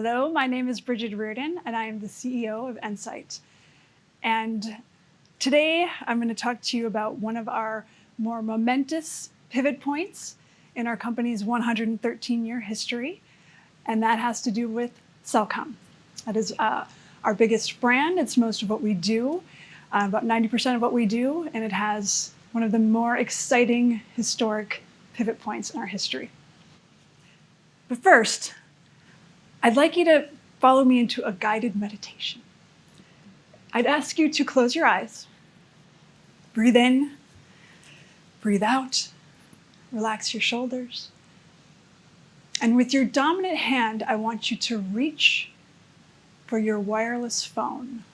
Hello, my name is Brighid Riordan, and I am the CEO of Nsight. And today I'm going to talk to you about one of our more momentous pivot points in our company's 113-year history, and that has to do with Cellcom. That is our biggest brand. It's most of what we do, about 90% of what we do, and it has one of the more exciting historic pivot points in our history. But first, I'd like you to follow me into a guided meditation. I'd ask you to close your eyes, breathe in, breathe out, relax your shoulders. And with your dominant hand, I want you to reach for your wireless phone.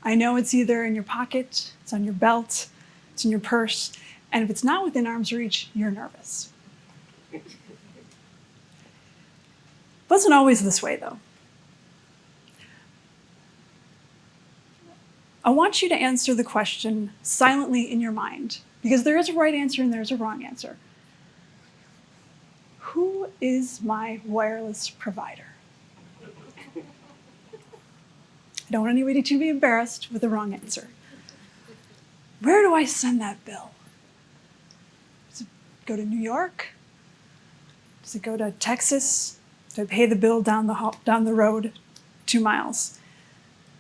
I know it's either in your pocket, it's on your belt, it's in your purse, and if it's not within arm's reach, you're nervous. Wasn't always this way, though. I want you to answer the question silently in your mind, because there is a right answer and there's a wrong answer. Who is my wireless provider? I don't want anybody to be embarrassed with the wrong answer. Where do I send that bill? Does it go to New York? Does it go to Texas? Do I pay the bill down the road 2 miles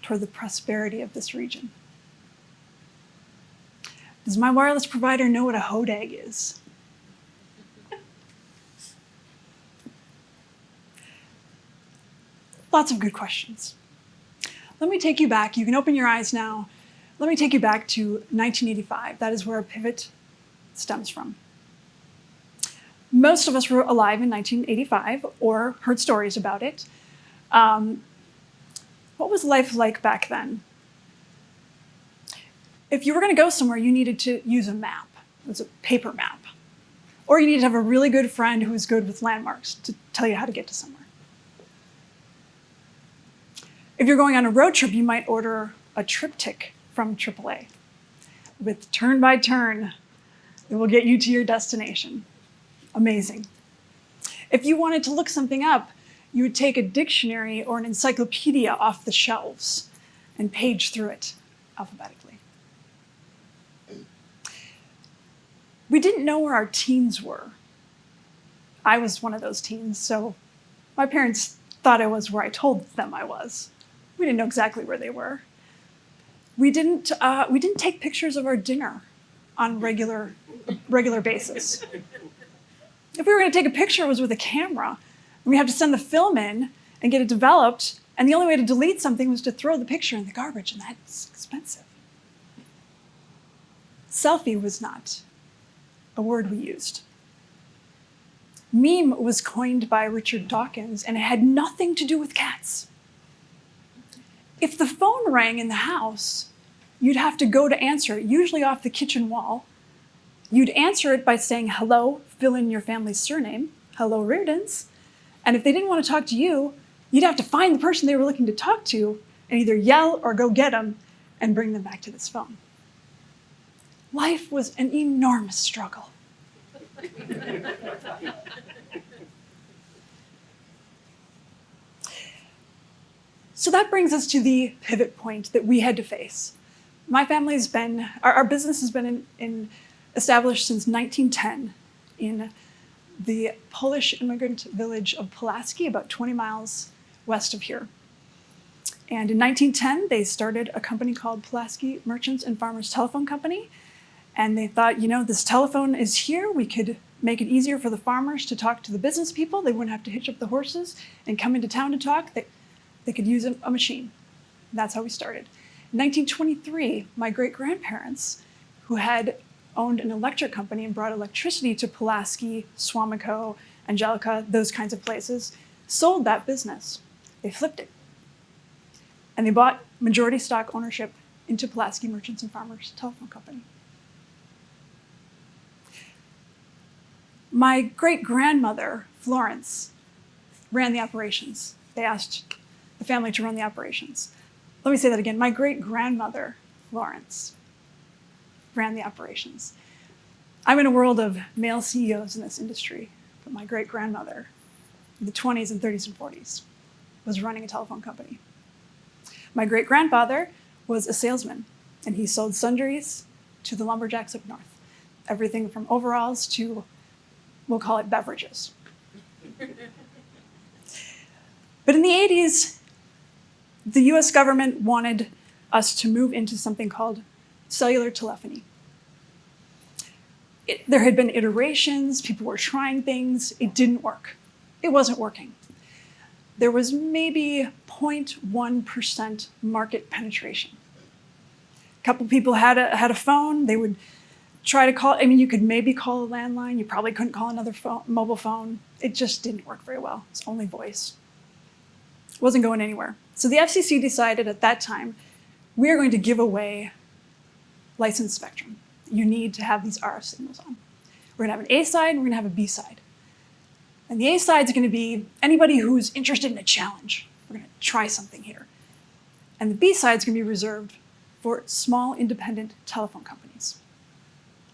toward the prosperity of this region? Does my wireless provider know what a hodag is? Lots of good questions. Let me take you back. You can open your eyes now. Let me take you back to 1985. That is where our pivot stems from. Most of us were alive in 1985 or heard stories about it. What was life like back then? If you were going to go somewhere, you needed to use a map. It was a paper map. Or you needed to have a really good friend who was good with landmarks to tell you how to get to somewhere. If you're going on a road trip, you might order a triptych from AAA with turn by turn. It will get you to your destination. Amazing. If you wanted to look something up, you would take a dictionary or an encyclopedia off the shelves and page through it alphabetically. We didn't know where our teens were. I was one of those teens, so my parents thought I was where I told them I was. We didn't know exactly where they were. We didn't take pictures of our dinner on regular basis. If we were going to take a picture, it was with a camera. We had to send the film in and get it developed, and the only way to delete something was to throw the picture in the garbage, and that's expensive. Selfie was not a word we used. Meme was coined by Richard Dawkins, and it had nothing to do with cats. If the phone rang in the house, you'd have to go to answer it, usually off the kitchen wall. You'd answer it by saying, hello, fill in your family's surname, hello, Riordans. And if they didn't want to talk to you, you'd have to find the person they were looking to talk to and either yell or go get them and bring them back to this phone. Life was an enormous struggle. So that brings us to the pivot point that we had to face. My family's been, our business has been established since 1910 in the Polish immigrant village of Pulaski, about 20 miles west of here. And in 1910, they started a company called Pulaski Merchants and Farmers Telephone Company. And they thought, this telephone is here. We could make it easier for the farmers to talk to the business people. They wouldn't have to hitch up the horses and come into town to talk. They could use a machine. That's how we started. In 1923, my great-grandparents, who had owned an electric company and brought electricity to Pulaski, Swamico, Angelica, those kinds of places, sold that business. They flipped it. And they bought majority stock ownership into Pulaski Merchants and Farmers Telephone Company. My great-grandmother, Florence, ran the operations. They asked the family to run the operations. Let me say that again. My great-grandmother, Florence, ran the operations. I'm in a world of male CEOs in this industry, but my great-grandmother in the 20s and 30s and 40s, was running a telephone company. My great-grandfather was a salesman, and he sold sundries to the lumberjacks up north. Everything from overalls to, we'll call it beverages. But in the 80s, the US government wanted us to move into something called cellular telephony. There had been iterations, people were trying things, it didn't work. It wasn't working. There was maybe 0.1% market penetration. A couple people had a phone, they would try to call, you could maybe call a landline, you probably couldn't call another mobile phone. It just didn't work very well, it's only voice. It wasn't going anywhere. So the FCC decided at that time, we are going to give away licensed spectrum. You need to have these RF signals on. We're gonna have an A side and we're gonna have a B side. And the A side is gonna be anybody who's interested in a challenge. We're gonna try something here. And the B side is gonna be reserved for small independent telephone companies,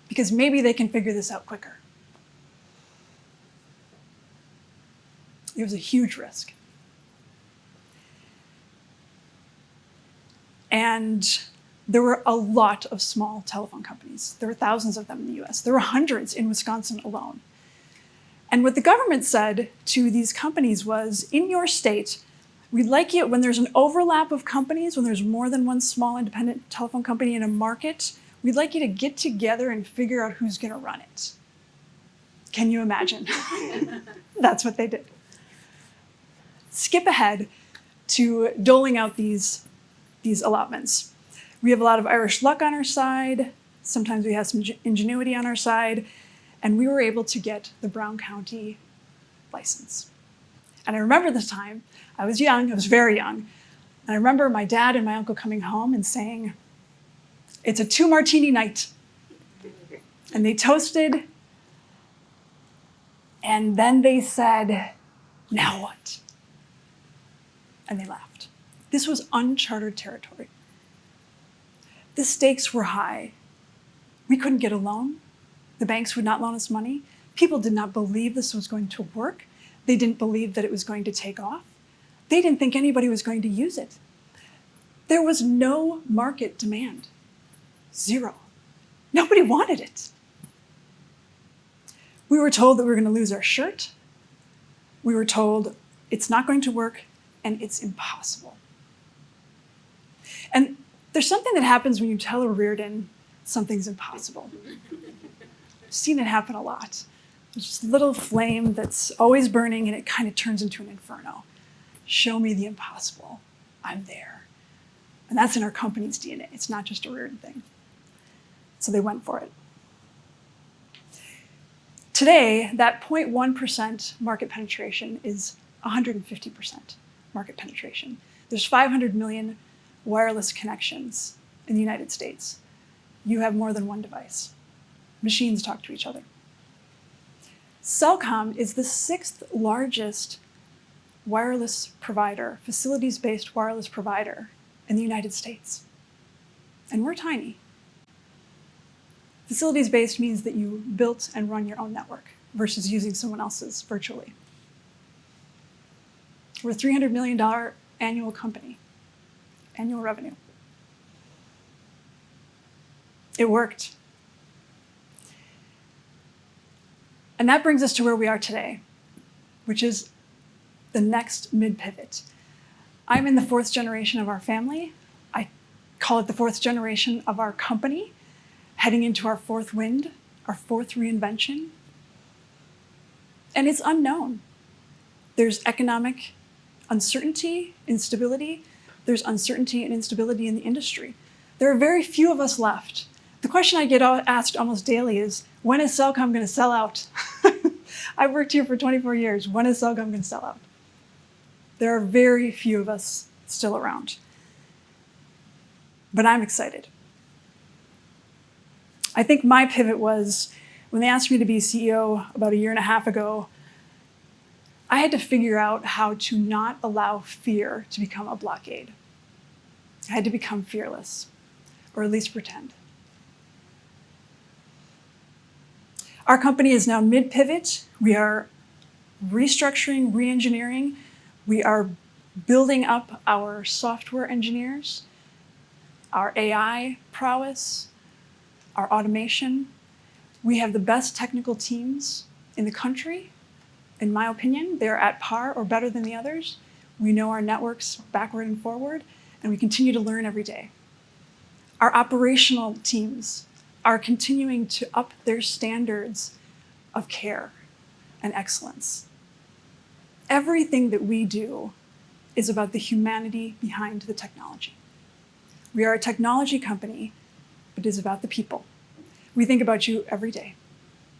because maybe they can figure this out quicker. It was a huge risk. And there were a lot of small telephone companies. There were thousands of them in the US. There were hundreds in Wisconsin alone. And what the government said to these companies was, in your state, we'd like you, when there's an overlap of companies, when there's more than one small independent telephone company in a market, we'd like you to get together and figure out who's gonna run it. Can you imagine? That's what they did. Skip ahead to doling out these allotments. We have a lot of Irish luck on our side. Sometimes we have some ingenuity on our side. And we were able to get the Brown County license. And I remember the time, I was young, I was very young. And I remember my dad and my uncle coming home and saying, "It's a 2-martini night." And they toasted. And then they said, "Now what?" And they laughed. This was uncharted territory. The stakes were high. We couldn't get a loan. The banks would not loan us money. People did not believe this was going to work. They didn't believe that it was going to take off. They didn't think anybody was going to use it. There was no market demand. Zero. Nobody wanted it. We were told that we were going to lose our shirt. We were told it's not going to work and it's impossible. And there's something that happens when you tell a Riordan something's impossible. I've seen it happen a lot. There's this little flame that's always burning and it kind of turns into an inferno. Show me the impossible. I'm there. And that's in our company's DNA. It's not just a Riordan thing. So they went for it. Today, that 0.1% market penetration is 150% market penetration. There's 500 million wireless connections in the United States. You have more than one device. Machines talk to each other. Cellcom is the 6th largest wireless provider, facilities-based wireless provider in the United States. And we're tiny. Facilities-based means that you built and run your own network versus using someone else's virtually. We're a $300 million annual company, annual revenue. It worked. And that brings us to where we are today, which is the next mid-pivot. I'm in the 4th generation of our family. I call it the 4th generation of our company, heading into our 4th wind, our 4th reinvention. And it's unknown. There's economic uncertainty, instability. There's uncertainty and instability in the industry. There are very few of us left. The question I get asked almost daily is, when is Cellcom going to sell out? I've worked here for 24 years. When is Cellcom going to sell out? There are very few of us still around. But I'm excited. I think my pivot was, when they asked me to be CEO about 1.5 years ago, I had to figure out how to not allow fear to become a blockade. I had to become fearless, or at least pretend. Our company is now mid-pivot. We are restructuring, re-engineering. We are building up our software engineers, our AI prowess, our automation. We have the best technical teams in the country. In my opinion, they're at par or better than the others. We know our networks backward and forward, and we continue to learn every day. Our operational teams are continuing to up their standards of care and excellence. Everything that we do is about the humanity behind the technology. We are a technology company, but it is about the people. We think about you every day,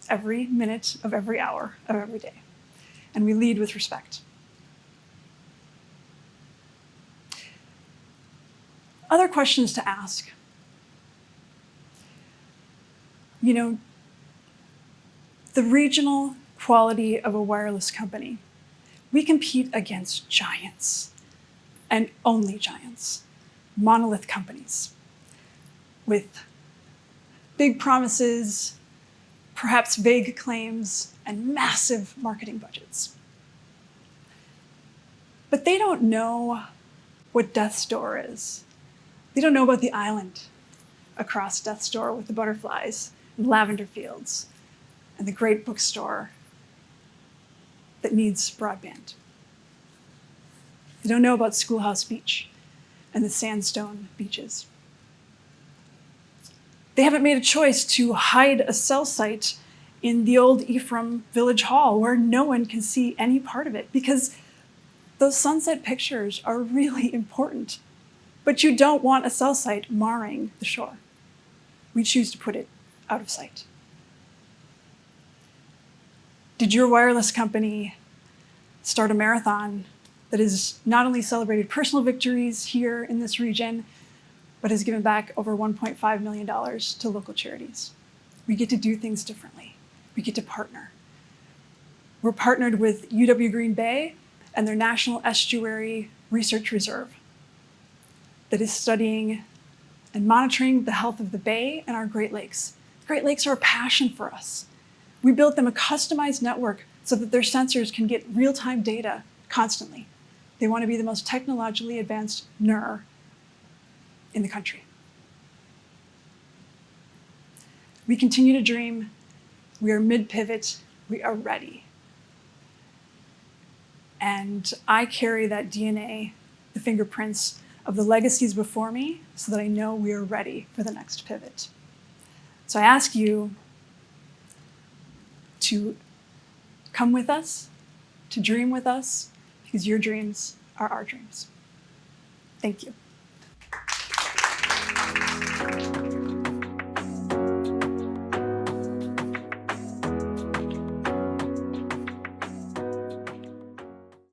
every minute of every hour of every day, and we lead with respect. Other questions to ask. You know, the regional quality of a wireless company. We compete against giants, and only giants, monolith companies with big promises, perhaps vague claims, and massive marketing budgets. But they don't know what Death's Door is. They don't know about the island across Death's Door with the butterflies and lavender fields and the great bookstore that needs broadband. They don't know about Schoolhouse Beach and the sandstone beaches. They haven't made a choice to hide a cell site in the old Ephraim Village Hall where no one can see any part of it, because those sunset pictures are really important. But you don't want a cell site marring the shore. We choose to put it out of sight. Did your wireless company start a marathon that has not only celebrated personal victories here in this region, but has given back over $1.5 million to local charities? We get to do things differently. We get to partner. We're partnered with UW Green Bay and their National Estuary Research Reserve that is studying and monitoring the health of the Bay and our Great Lakes. The Great Lakes are a passion for us. We built them a customized network so that their sensors can get real-time data constantly. They want to be the most technologically advanced NER in the country. We continue to dream. We are mid-pivot. We are ready. And I carry that DNA, the fingerprints of the legacies before me, so that I know we are ready for the next pivot. So I ask you to come with us, to dream with us, because your dreams are our dreams. Thank you.